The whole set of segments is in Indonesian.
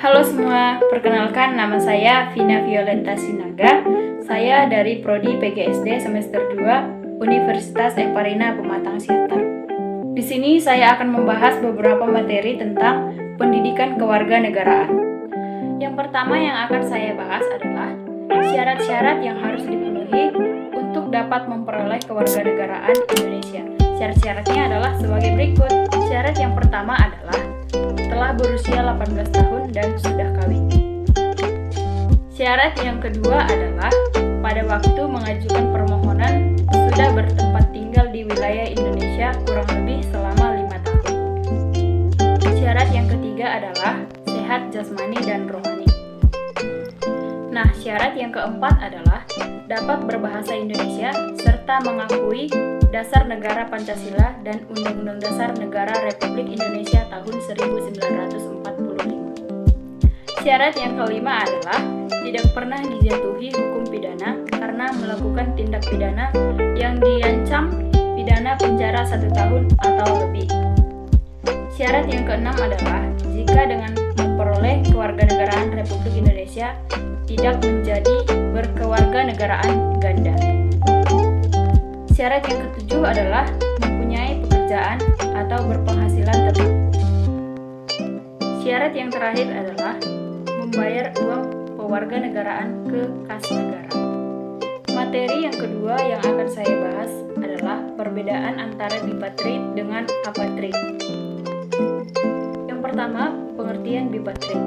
Halo semua, perkenalkan nama saya Vina Violenta Sinaga. Saya dari Prodi PGSD semester 2 Universitas Ekparina Pematang Siantar. Di sini saya akan membahas beberapa materi tentang pendidikan kewarganegaraan. Yang pertama yang akan saya bahas adalah syarat-syarat yang harus dipenuhi untuk dapat memperoleh kewarganegaraan Indonesia. Syarat-syaratnya adalah sebagai berikut. Syarat yang pertama adalah telah berusia 18 tahun dan sudah kawin. Syarat yang kedua adalah pada waktu mengajukan permohonan sudah bertempat tinggal di wilayah Indonesia kurang lebih selama 5 tahun. Syarat yang ketiga adalah sehat jasmani dan rohani. Nah, syarat yang keempat adalah dapat berbahasa Indonesia serta mengakui Dasar Negara Pancasila dan Undang-Undang Dasar Negara Republik Indonesia tahun 1945. Syarat yang kelima adalah tidak pernah dijatuhi hukum pidana karena melakukan tindak pidana yang diancam pidana penjara 1 tahun atau lebih. Syarat yang keenam adalah jika dengan memperoleh kewarganegaraan Republik Indonesia tidak menjadi berkewarganegaraan ganda. Syarat yang ketujuh adalah mempunyai pekerjaan atau berpenghasilan tetap. Syarat yang terakhir adalah membayar uang kewarganegaraan ke kas negara. Materi yang kedua yang akan saya bahas adalah perbedaan antara bipatrid dengan apatrid. Yang pertama, pengertian bipatrid.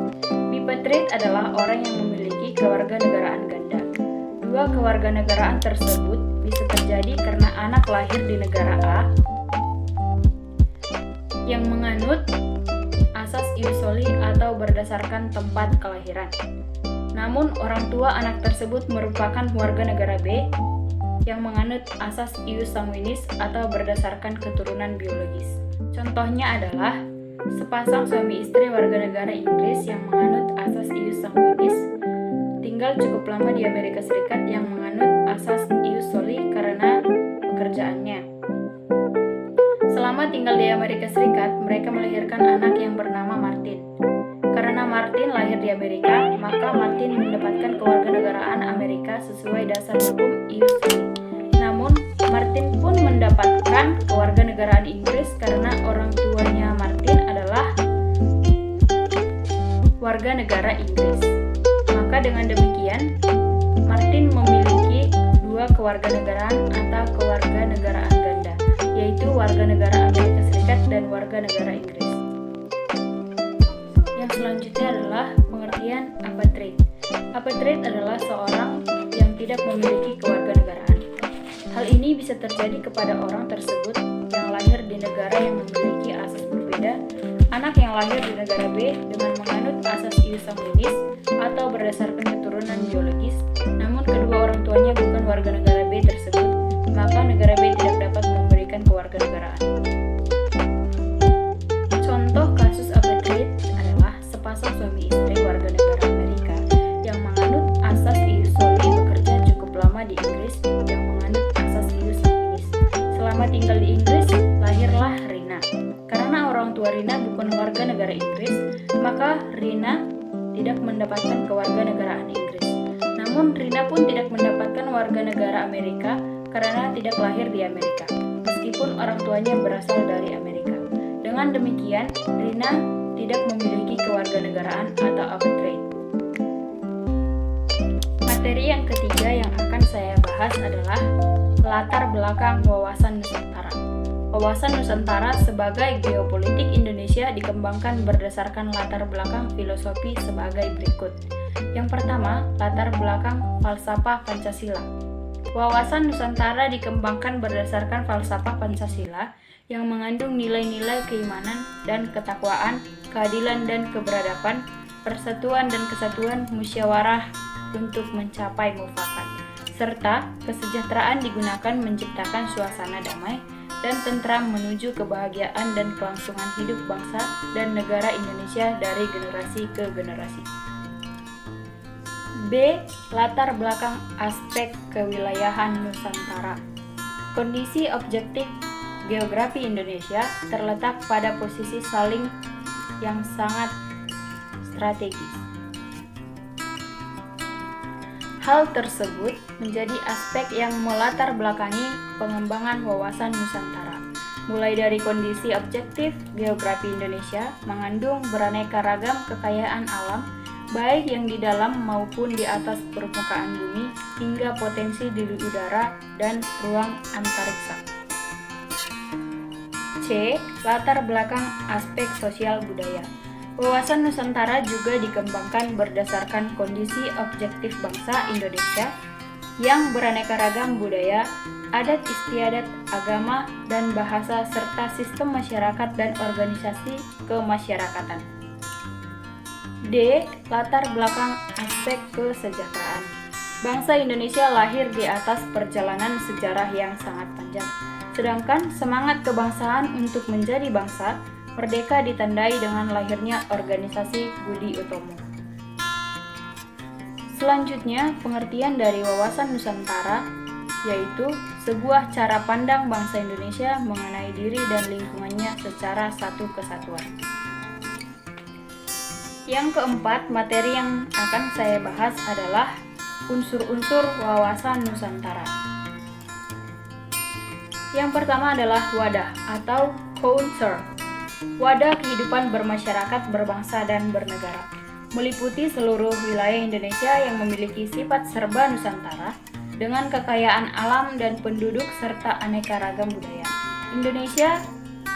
Bipatrid adalah orang yang memiliki kewarganegaraan ganda. Dua kewarganegaraan tersebut bisa terjadi karena anak lahir di negara A yang menganut asas ius soli atau berdasarkan tempat kelahiran. Namun orang tua anak tersebut merupakan warga negara B yang menganut asas ius sanguinis atau berdasarkan keturunan biologis. Contohnya adalah sepasang suami istri warga negara Inggris yang menganut asas ius sanguinis tinggal cukup lama di Amerika Serikat yang menganut asas ius soli karena pekerjaannya. Selama tinggal di Amerika Serikat, mereka melahirkan anak yang bernama Martin. Karena Martin lahir di Amerika, maka Martin mendapatkan kewarganegaraan Amerika sesuai dasar hukum ius soli. Namun, Martin pun mendapatkan kewarganegaraan Inggris karena orang tuanya Martin adalah warga negara Inggris. Maka dengan demikian, Martin memiliki dua kewarganegaraan atau kewarganegaraan ganda, yaitu warga negara Amerika Serikat dan warga negara Inggris. Yang selanjutnya adalah pengertian apatrid. Apatrid adalah seorang yang tidak memiliki kewarganegaraan. Hal ini bisa terjadi kepada orang tersebut yang lahir di negara yang memiliki asas berbeda, anak yang lahir di negara B dengan menganut asas ius sanguinis atau berdasarkan keturunan biologis, namun kedua orang tuanya bukan warga negara B tersebut, maka negara B tidak dapat memberikan kewarganegaraan. Contoh kasus apatrid adalah sepasang suami istri warga negara Amerika yang menganut asas ius soli bekerja cukup lama di Inggris yang menganut asas ius sanguinis. Selama tinggal di Inggris, lahirlah Rina. Karena orang tua Rina bukan warga negara Inggris, maka Rina tidak mendapatkan kewarganegaraan Inggris. Namun Rina pun tidak mendapatkan warga negara Amerika karena tidak lahir di Amerika, meskipun orang tuanya berasal dari Amerika. Dengan demikian, Rina tidak memiliki kewarganegaraan atau apatrid. Materi yang ketiga yang akan saya bahas adalah latar belakang wawasan Nusantara. Wawasan Nusantara sebagai geopolitik Indonesia dikembangkan berdasarkan latar belakang filosofi sebagai berikut. Yang pertama, latar belakang falsafah Pancasila. Wawasan Nusantara dikembangkan berdasarkan falsafah Pancasila yang mengandung nilai-nilai keimanan dan ketakwaan, keadilan dan keberadaban, persatuan dan kesatuan, musyawarah untuk mencapai mufakat, serta kesejahteraan digunakan menciptakan suasana damai dan tentram menuju kebahagiaan dan kelangsungan hidup bangsa dan negara Indonesia dari generasi ke generasi. B. Latar belakang aspek kewilayahan Nusantara. Kondisi objektif geografi Indonesia terletak pada posisi saling yang sangat strategis. Hal tersebut menjadi aspek yang melatar belakangi pengembangan wawasan Nusantara. Mulai dari kondisi objektif geografi Indonesia mengandung beraneka ragam kekayaan alam, baik yang di dalam maupun di atas permukaan bumi, hingga potensi di udara dan ruang antariksa. C. Latar belakang aspek sosial budaya. Wawasan Nusantara juga dikembangkan berdasarkan kondisi objektif bangsa Indonesia yang beraneka ragam budaya, adat istiadat, agama, dan bahasa, serta sistem masyarakat dan organisasi kemasyarakatan. D. Latar belakang aspek kesejahteraan. Bangsa Indonesia lahir di atas perjalanan sejarah yang sangat panjang, sedangkan semangat kebangsaan untuk menjadi bangsa merdeka ditandai dengan lahirnya organisasi Budi Utomo. Selanjutnya, pengertian dari wawasan Nusantara yaitu sebuah cara pandang bangsa Indonesia mengenai diri dan lingkungannya secara satu kesatuan. Yang keempat, materi yang akan saya bahas adalah unsur-unsur wawasan Nusantara. Yang pertama adalah wadah atau culture. Wadah kehidupan bermasyarakat, berbangsa, dan bernegara meliputi seluruh wilayah Indonesia yang memiliki sifat serba Nusantara dengan kekayaan alam dan penduduk serta aneka ragam budaya. Indonesia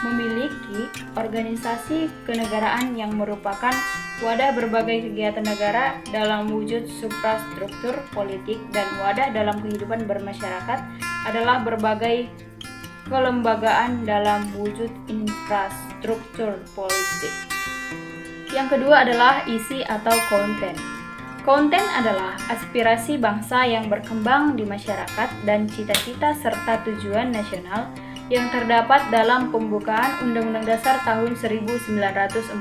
memiliki organisasi kenegaraan yang merupakan wadah berbagai kegiatan negara dalam wujud suprastruktur politik, dan wadah dalam kehidupan bermasyarakat adalah berbagai kelembagaan dalam wujud infrastruktur politik. Yang kedua adalah isi atau konten. Konten adalah aspirasi bangsa yang berkembang di masyarakat dan cita-cita serta tujuan nasional yang terdapat dalam pembukaan Undang-Undang Dasar tahun 1945.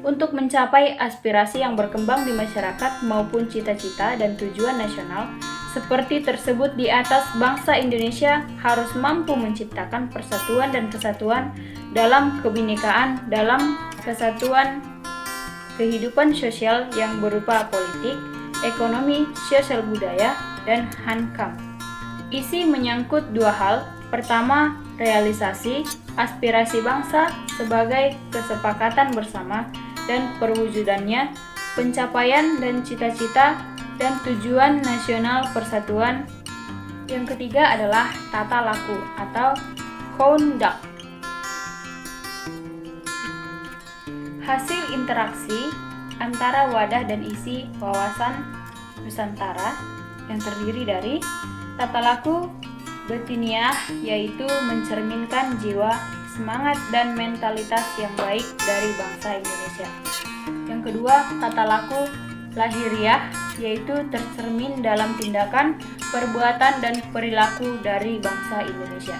Untuk mencapai aspirasi yang berkembang di masyarakat maupun cita-cita dan tujuan nasional seperti tersebut di atas, bangsa Indonesia harus mampu menciptakan persatuan dan kesatuan dalam kebinekaan, dalam kesatuan kehidupan sosial yang berupa politik, ekonomi, sosial budaya, dan hankam. Isi menyangkut dua hal. Pertama, realisasi aspirasi bangsa sebagai kesepakatan bersama dan perwujudannya, pencapaian dan cita-cita dan tujuan nasional persatuan. Yang ketiga adalah tata laku atau conduct. Hasil interaksi antara wadah dan isi wawasan Nusantara yang terdiri dari tata laku batiniah, yaitu mencerminkan jiwa, semangat, dan mentalitas yang baik dari bangsa Indonesia. Yang kedua, tata laku lahiriah, yaitu tercermin dalam tindakan, perbuatan, dan perilaku dari bangsa Indonesia.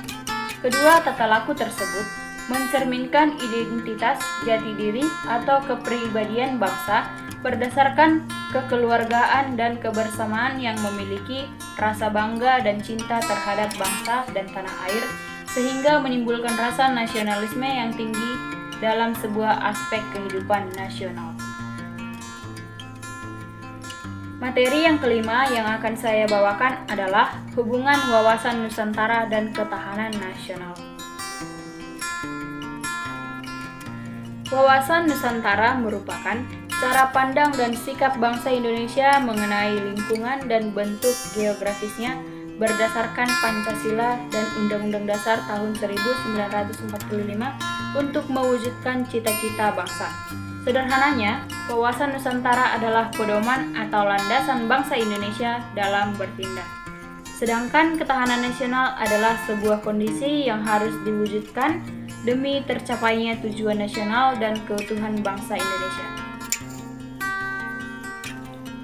Kedua tata laku tersebut mencerminkan identitas, jati diri, atau kepribadian bangsa berdasarkan kekeluargaan dan kebersamaan yang memiliki rasa bangga dan cinta terhadap bangsa dan tanah air, sehingga menimbulkan rasa nasionalisme yang tinggi dalam sebuah aspek kehidupan nasional. Materi yang kelima yang akan saya bawakan adalah hubungan wawasan Nusantara dan ketahanan nasional. Wawasan Nusantara merupakan cara pandang dan sikap bangsa Indonesia mengenai lingkungan dan bentuk geografisnya berdasarkan Pancasila dan Undang-Undang Dasar tahun 1945 untuk mewujudkan cita-cita bangsa. Sederhananya, wawasan Nusantara adalah pedoman atau landasan bangsa Indonesia dalam bertindak. Sedangkan ketahanan nasional adalah sebuah kondisi yang harus diwujudkan demi tercapainya tujuan nasional dan keutuhan bangsa Indonesia.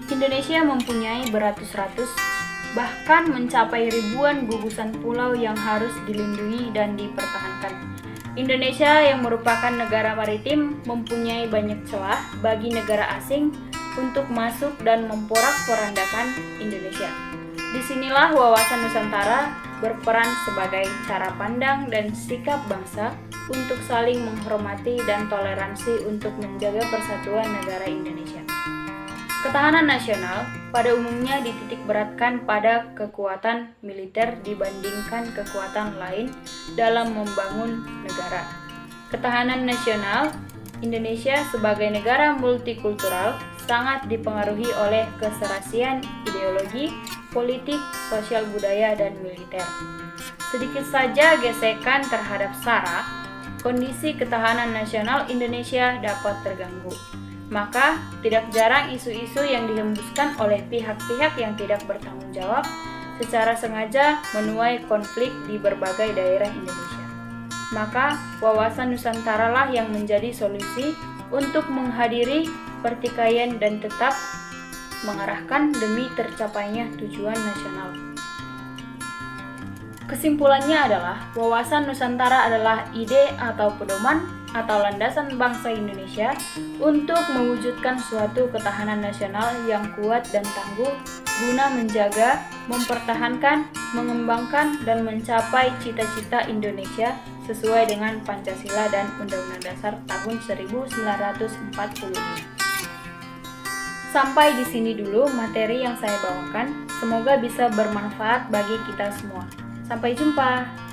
Indonesia mempunyai beratus-ratus, bahkan mencapai ribuan gugusan pulau yang harus dilindungi dan dipertahankan. Indonesia yang merupakan negara maritim mempunyai banyak celah bagi negara asing untuk masuk dan memporak-porandakan Indonesia. Disinilah wawasan Nusantara berperan sebagai cara pandang dan sikap bangsa untuk saling menghormati dan toleransi untuk menjaga persatuan negara Indonesia. Ketahanan nasional pada umumnya dititik beratkan pada kekuatan militer dibandingkan kekuatan lain dalam membangun negara. Ketahanan nasional Indonesia sebagai negara multikultural sangat dipengaruhi oleh keserasian ideologi, politik, sosial budaya, dan militer. Sedikit saja gesekan terhadap SARA, kondisi ketahanan nasional Indonesia dapat terganggu. Maka, tidak jarang isu-isu yang dihembuskan oleh pihak-pihak yang tidak bertanggung jawab secara sengaja menuai konflik di berbagai daerah Indonesia. Maka, wawasan Nusantara lah yang menjadi solusi untuk menghadiri pertikaian dan tetap mengarahkan demi tercapainya tujuan nasional. Kesimpulannya adalah, wawasan Nusantara adalah ide atau pedoman atau landasan bangsa Indonesia untuk mewujudkan suatu ketahanan nasional yang kuat dan tangguh guna menjaga, mempertahankan, mengembangkan, dan mencapai cita-cita Indonesia sesuai dengan Pancasila dan Undang-Undang Dasar tahun 1945. Sampai di sini dulu materi yang saya bawakan. Semoga bisa bermanfaat bagi kita semua. Sampai jumpa.